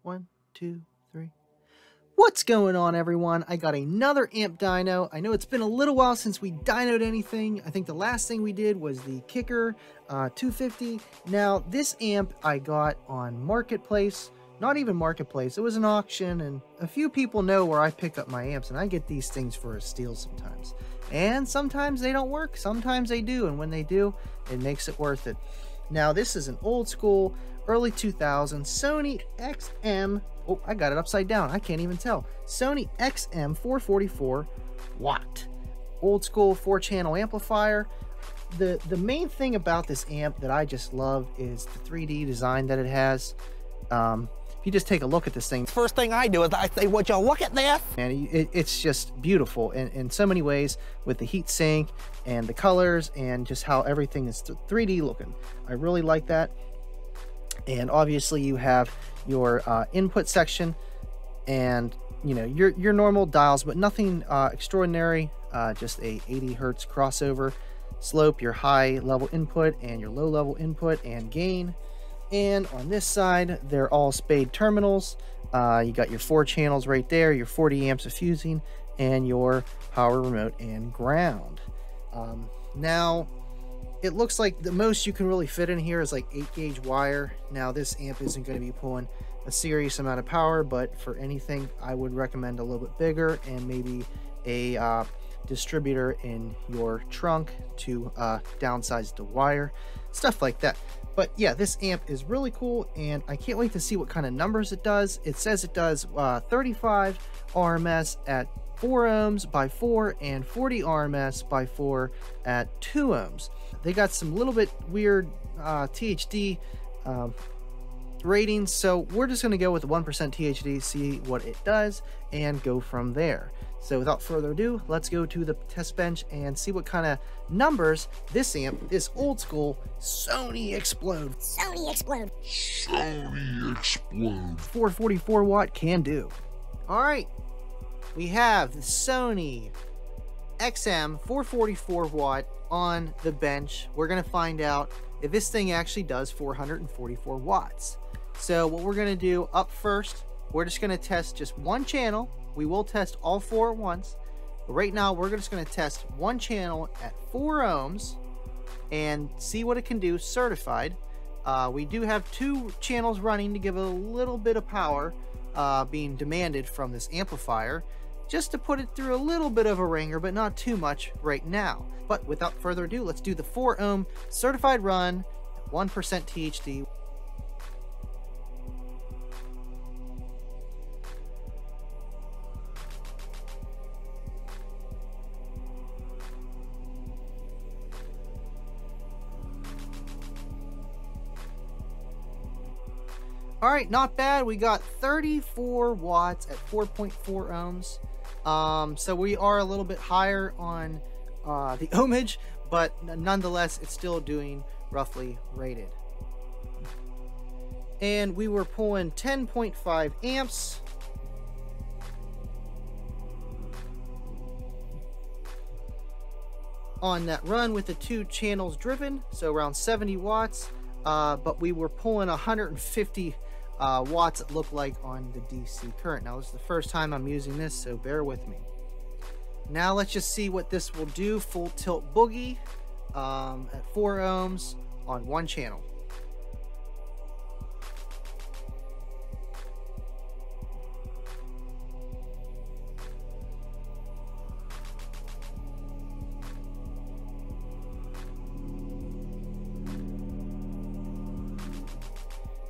1, 2, 3. What's going on, everyone? I got another amp dyno. I know it's been a little while since we dynoed anything. I think the last thing we did was the Kicker 250. Now, this amp I got on Marketplace. Not even Marketplace, it was an auction, and a few people know where I pick up my amps, and I get these things for a steal sometimes. And sometimes they don't work, sometimes they do, and when they do, it makes it worth it. Now, this is an old school, early 2000s Sony XM, oh, I got it upside down, I can't even tell. Sony XM-444 watt. Old school 4-channel amplifier. The main thing about this amp that I just love is the 3D design that it has. If you just take a look at this thing, First thing I do is I say, would you look at this? and it's just beautiful in so many ways, with the heat sink and the colors and just how everything is 3D looking. I really like that. And obviously you have your input section and your normal dials, but nothing extraordinary. Just a 80 hertz crossover slope, your high level input and your low level input and gain. And on this side, they're all spade terminals. You got your 4 channels right there, your 40 amps of fusing, and your power remote and ground. Now, it looks like the most you can really fit in here is like 8-gauge wire. Now, this amp isn't going to be pulling a serious amount of power, but for anything, I would recommend a little bit bigger and maybe a distributor in your trunk to downsize the wire, stuff like that. But yeah, this amp is really cool, and I can't wait to see what kind of numbers it does. It says it does 35 RMS at 4 ohms by 4 and 40 RMS by 4 at 2 ohms. They got some little bit weird THD ratings, so we're just going to go with 1% THD, see what it does, and go from there. So without further ado, let's go to the test bench and see what kind of numbers this amp, this old school Sony Explode 444 watt can do. All right, we have the Sony XM-444 watt on the bench. We're going to find out if this thing actually does 444 watts. So what we're going to do up first, we're just going to test just one channel. We will test all 4 at once, but right now we're just going to test one channel at 4 ohms and see what it can do certified. We do have 2 channels running to give a little bit of power being demanded from this amplifier, just to put it through a little bit of a ringer, but not too much right now. But without further ado, let's do the 4 ohm certified run, 1% THD. All right, not bad. We got 34 watts at 4.4 ohms. So we are a little bit higher on the ohmage, but nonetheless, it's still doing roughly rated. And we were pulling 10.5 amps. On that run with the 2 channels driven, so around 70 watts. But we were pulling 150 watts, it looked like, on the DC current. Now, this is the first time I'm using this, so bear with me. Now let's just see what this will do. Full tilt boogie at 4 ohms on one channel.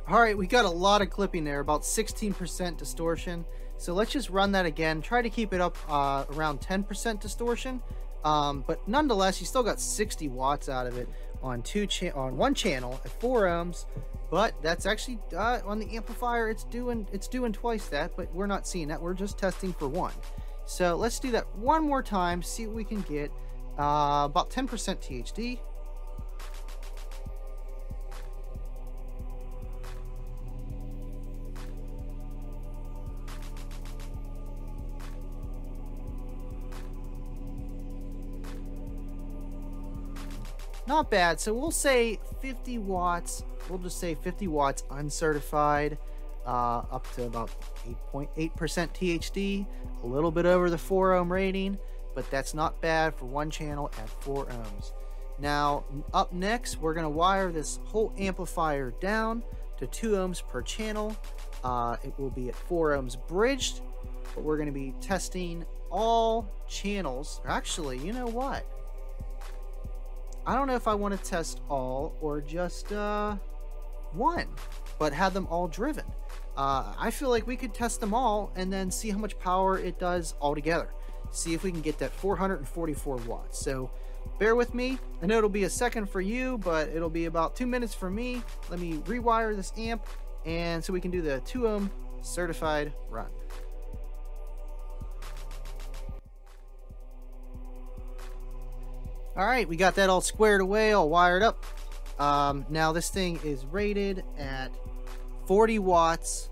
All right, we got a lot of clipping there, about 16% distortion. So let's just run that again. Try to keep it up around 10% distortion. But nonetheless, you still got 60 watts out of it on one channel at 4 ohms. But that's actually on the amplifier, it's doing twice that, but we're not seeing that. We're just testing for 1. So let's do that one more time, see what we can get. About 10% THD. Not bad. So we'll say 50 watts. We'll just say 50 watts uncertified. up to about 8.8% THD, a little bit over the 4 ohm rating, but that's not bad for one channel at 4 ohms. Now, up next, we're going to wire this whole amplifier down to 2 ohms per channel. It will be at 4 ohms bridged, but we're going to be testing all channels. Actually, you know what? I don't know if I want to test all or just one, but have them all driven. I feel like we could test them all and then see how much power it does all together. See if we can get that 444 watts. So bear with me. I know it'll be a second for you, but it'll be about 2 minutes for me. Let me rewire this amp, and so we can do the 2 ohm certified run. All right, we got that all squared away, all wired up. Now this thing is rated at 40 watts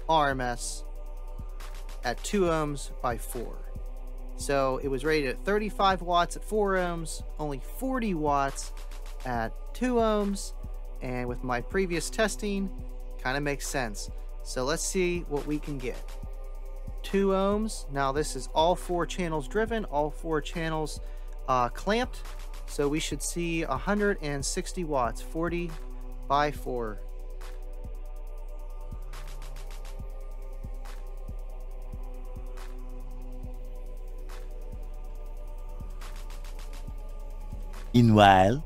RMS at 2 ohms by 4. So it was rated at 35 watts at 4 ohms, only 40 watts at 2 ohms. And with my previous testing, kind of makes sense. So let's see what we can get. 2 ohms. Now this is all 4 channels driven, all 4 channels clamped. So we should see 160 watts, 40 by 4. Meanwhile,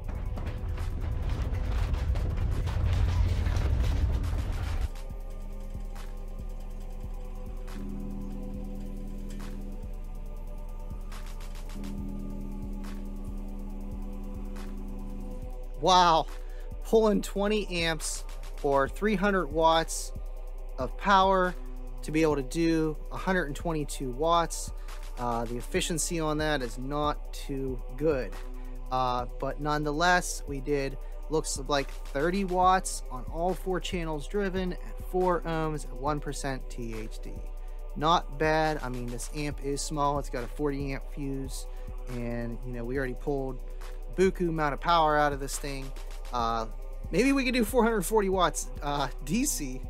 Wow, pulling 20 amps or 300 watts of power to be able to do 122 watts. The efficiency on that is not too good. But nonetheless, we did, looks like 30 watts on all 4 channels driven at 4 ohms at 1% THD. Not bad. I mean, this amp is small. It's got a 40 amp fuse, and you know, we already pulled buku amount of power out of this thing. Maybe we could do 440 watts DC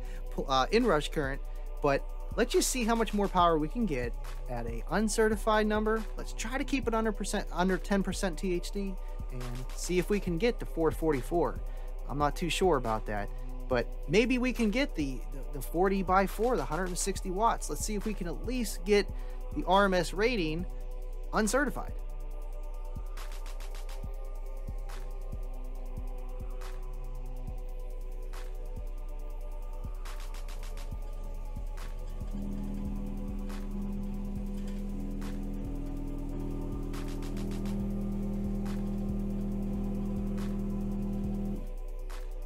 inrush current, but let's just see how much more power we can get at a uncertified number. Let's try to keep it under 10% THD and see if we can get to 444. I'm not too sure about that, but maybe we can get the 40 by 4, the 160 watts. Let's see if we can at least get the RMS rating uncertified.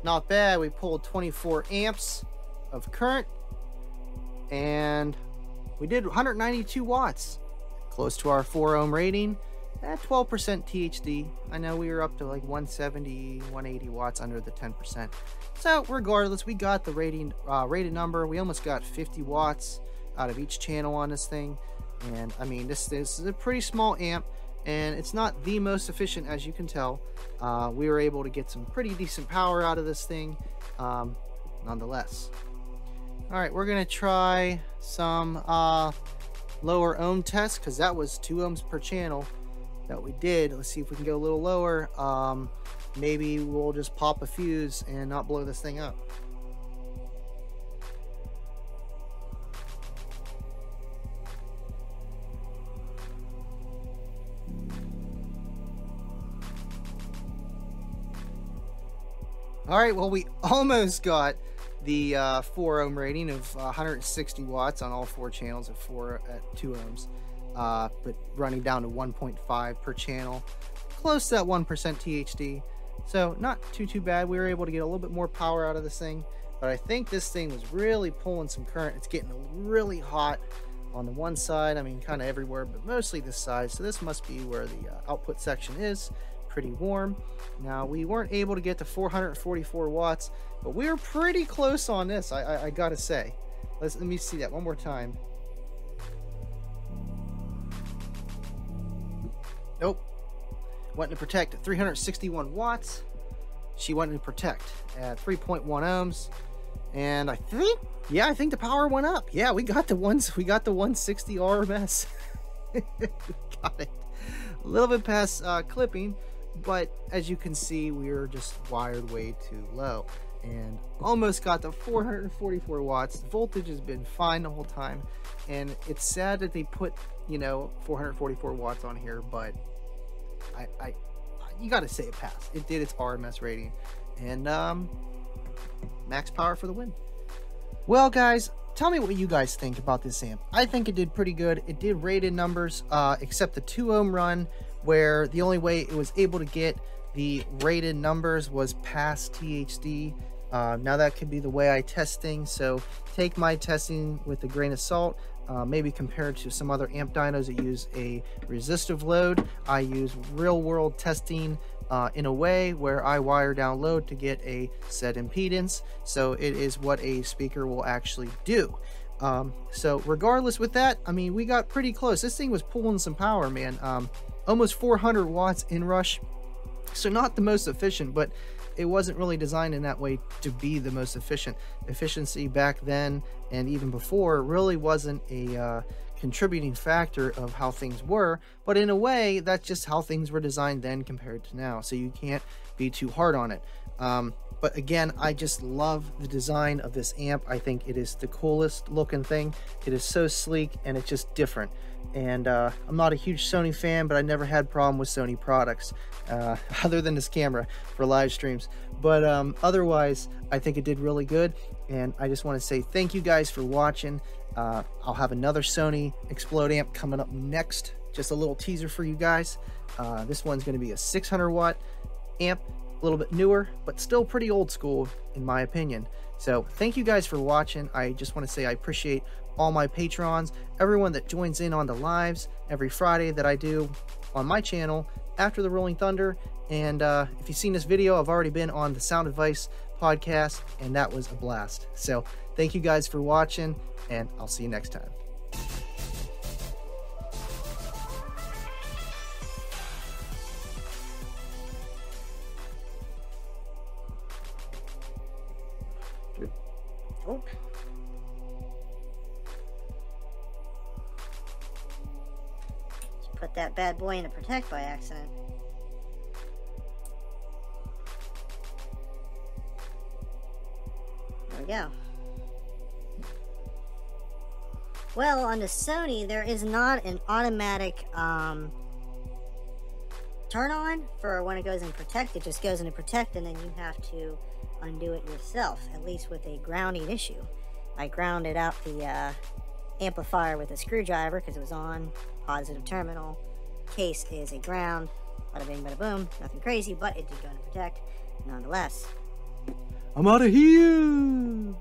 Not bad. We pulled 24 amps of current and we did 192 watts, close to our 4 ohm rating at 12% THD. I know we were up to like 170, 180 watts under the 10%. So regardless, we got the rating rated number. We almost got 50 watts out of each channel on this thing. And I mean, this is a pretty small amp, and it's not the most efficient, as you can tell. We were able to get some pretty decent power out of this thing nonetheless. All right, we're gonna try some lower ohm tests, because that was 2 ohms per channel that we did. Let's see if we can go a little lower. Maybe we'll just pop a fuse and not blow this thing up. All right, well, we almost got the 4 ohm rating of 160 watts on all 4 channels at 2 ohms, but running down to 1.5 per channel, close to that 1% THD. So not too bad. We were able to get a little bit more power out of this thing, but I think this thing was really pulling some current. It's getting really hot on the one side. I mean, kind of everywhere, but mostly this side. So this must be where the output section is. Pretty warm. Now, we weren't able to get to 444 watts, but we were pretty close on this, I gotta say. Let me see that one more time. Nope. Went to protect at 361 watts. She went to protect at 3.1 ohms. And I think, yeah, I think the power went up. Yeah, we got the 160 RMS. Got it. A little bit past clipping, but as you can see, we're just wired way too low. And almost got the 444 watts. The voltage has been fine the whole time. And it's sad that they put, you know, 444 watts on here, but you got to say it passed. It did its RMS rating. And max power for the win. Well, guys, tell me what you guys think about this amp. I think it did pretty good. It did rated numbers, except the 2 ohm run, where the only way it was able to get the rated numbers was past THD. Now that could be the way I test things, so take my testing with a grain of salt. Maybe compared to some other amp dynos that use a resistive load, I use real world testing in a way where I wire down load to get a set impedance, so it is what a speaker will actually do. So regardless with that, I mean, we got pretty close. This thing was pulling some power, man. Almost 400 watts in rush, so not the most efficient, but it wasn't really designed in that way to be the most efficient. Efficiency back then and even before really wasn't a contributing factor of how things were, but in a way that's just how things were designed then compared to now, so you can't be too hard on it. But again, I just love the design of this amp. I think it is the coolest looking thing. It is so sleek and it's just different. And I'm not a huge Sony fan, but I never had problem with Sony products other than this camera for live streams. But otherwise, I think it did really good. And I just want to say thank you guys for watching. I'll have another Sony Explode amp coming up next. Just a little teaser for you guys. This one's going to be a 600 watt amp, a little bit newer, but still pretty old school in my opinion. So thank you guys for watching. I just want to say I appreciate all my patrons, everyone that joins in on the lives every Friday that I do on my channel after the Rolling Thunder. And if you've seen this video, I've already been on the Sound Advice podcast, and that was a blast. So thank you guys for watching, and I'll see you next time. Oh. Just put that bad boy into protect by accident. There we go. Well, on the Sony, there is not an automatic turn on for when it goes in protect. It just goes into protect, and then you have to undo it yourself, at least with a grounding issue. I grounded out the amplifier with a screwdriver because it was on positive terminal. Case is a ground. Bada bing, bada boom. Nothing crazy, but it did go into protect nonetheless. I'm out of here.